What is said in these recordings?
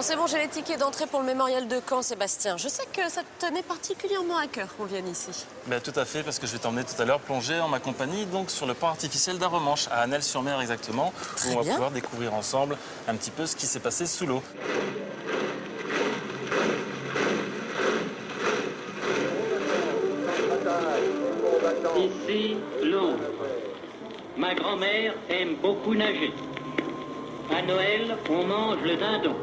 c'est bon, j'ai les tickets d'entrée pour le mémorial de Caen, Sébastien. Je sais que ça te tenait particulièrement à cœur qu'on vienne ici. Ben, tout à fait, parce que je vais t'emmener tout à l'heure plonger en ma compagnie donc sur le port artificiel d'Arromanches, à Annelles-sur-Mer exactement, où on va pouvoir découvrir ensemble un petit peu ce qui s'est passé sous l'eau. Ici, Londres. Ma grand-mère aime beaucoup nager. À Noël, on mange le dindon.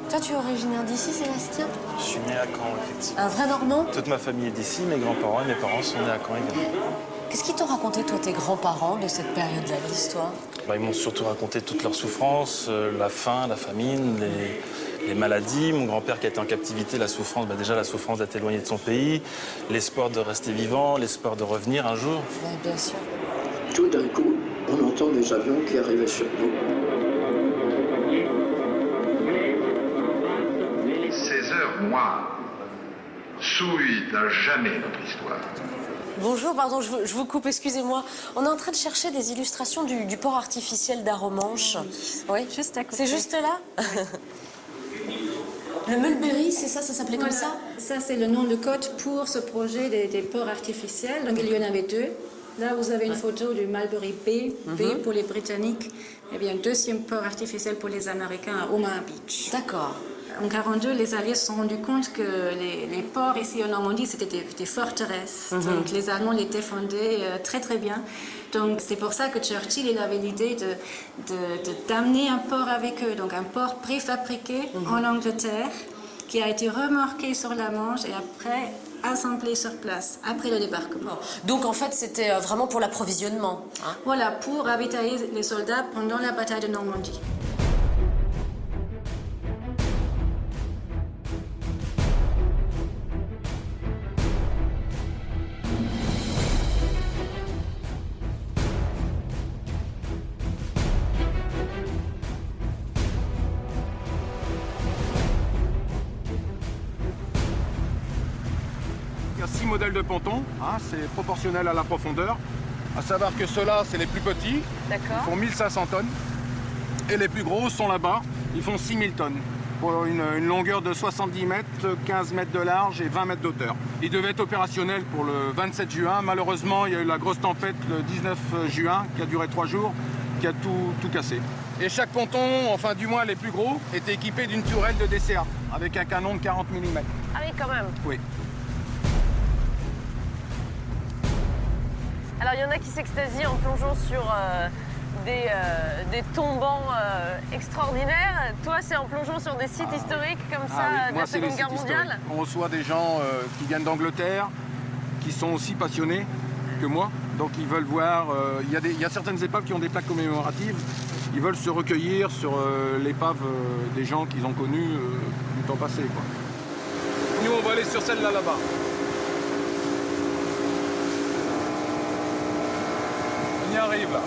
Toi, tu es originaire d'ici, Sébastien? Je suis né à Caen, effectivement. Un vrai Normand? Toute ma famille est d'ici, mes grands-parents et mes parents sont nés à Caen également. Qu'est-ce qu'ils t'ont raconté, toi, tes grands-parents, de cette période-là, de l'histoire? Ben, ils m'ont surtout raconté toutes leurs souffrances, la faim, la famine, les maladies. Mon grand-père qui a été en captivité, la souffrance, ben déjà la souffrance d'être éloigné de son pays, l'espoir de rester vivant, l'espoir de revenir un jour. Oui, bien sûr. Tout d'un coup, on entend des avions qui arrivaient sur nous. Ces heures noires souillent à jamais notre histoire. Bonjour, pardon, je vous coupe, excusez-moi. On est en train de chercher des illustrations du port artificiel d'Arromanches. Oui, juste à côté. C'est juste là? Le Mulberry, c'est ça s'appelait comme ça? Ça, c'est le nom de code pour ce projet des ports artificiels. Donc, il y en avait deux. Là, vous avez une photo du Mulberry Bay, Bay pour les Britanniques. Et bien, deuxième port artificiel pour les Américains à Omaha Beach. D'accord. En 1942, les Alliés se sont rendus compte que les ports ici en Normandie, c'était des forteresses. Donc, les Allemands les défendaient très, très bien. Donc, c'est pour ça que Churchill il avait l'idée d'amener un port avec eux. Donc, un port préfabriqué en Angleterre qui a été remorqué sur la Manche et après assemblé sur place, après le débarquement. Donc, en fait, c'était vraiment pour l'approvisionnement. Hein? Voilà, pour ravitailler les soldats pendant la bataille de Normandie. Il y a 6 modèles de pontons, hein, c'est proportionnel à la profondeur. À savoir que ceux-là, c'est les plus petits, ils font 1500 tonnes. Et les plus gros sont là-bas, ils font 6000 tonnes. Pour une longueur de 70 mètres, 15 mètres de large et 20 mètres d'auteur. Ils devaient être opérationnels pour le 27 juin. Malheureusement, il y a eu la grosse tempête le 19 juin, qui a duré 3 jours, qui a tout cassé. Et chaque ponton, enfin du moins les plus gros, était équipé d'une tourelle de DCA, avec un canon de 40 mm. Ah oui, quand même. Oui. Alors, il y en a qui s'extasient en plongeant sur des tombants extraordinaires. Toi, c'est en plongeant sur des sites historiques comme ça, de la Seconde Guerre mondiale? On reçoit des gens qui viennent d'Angleterre, qui sont aussi passionnés que moi. Donc ils veulent voir, il y a certaines épaves qui ont des plaques commémoratives. Ils veulent se recueillir sur l'épave des gens qu'ils ont connus du temps passé, quoi. Nous, on va aller sur celle-là, là-bas. On y arrive, là.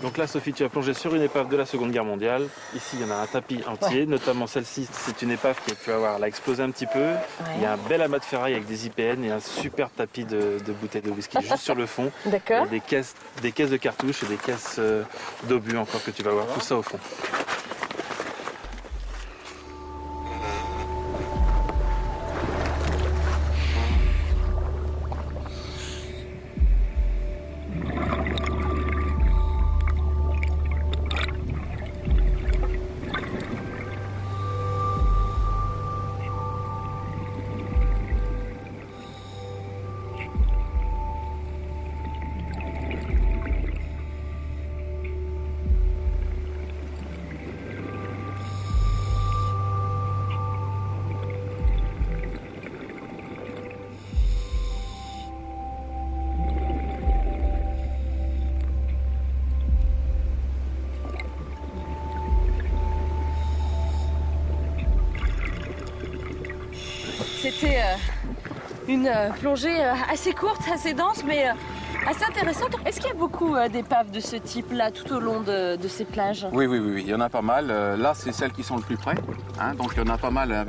Donc là, Sophie, tu as plongé sur une épave de la Seconde Guerre mondiale. Ici, il y en a un tapis entier, notamment celle-ci. C'est une épave qui a pu avoir, elle a explosé un petit peu. Ouais. Il y a un bel amas de ferraille avec des IPN et un super tapis de bouteilles de whisky juste sur le fond. D'accord. Des caisses de cartouches et des caisses d'obus encore que tu vas voir, tout ça au fond. C'était une plongée assez courte, assez dense, mais assez intéressante. Est-ce qu'il y a beaucoup d'épaves de ce type-là tout au long de ces plages? Oui, il y en a pas mal. Là, c'est celles qui sont le plus près. Hein, donc, il y en a pas mal,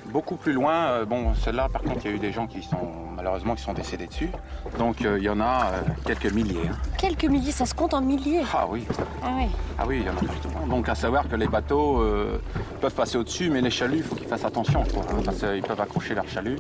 beaucoup plus loin. Bon, celle-là, par contre, il y a eu des gens qui sont, malheureusement, qui sont décédés dessus. Donc, il y en a quelques milliers. Hein. Quelques milliers, ça se compte en milliers? Ah oui. Ah oui. Ah oui, il y en a partout. Donc, à savoir que les bateaux peuvent passer au-dessus, mais les chaluts, il faut qu'ils fassent attention, quoi, hein, parce qu'ils peuvent accrocher leur chalut.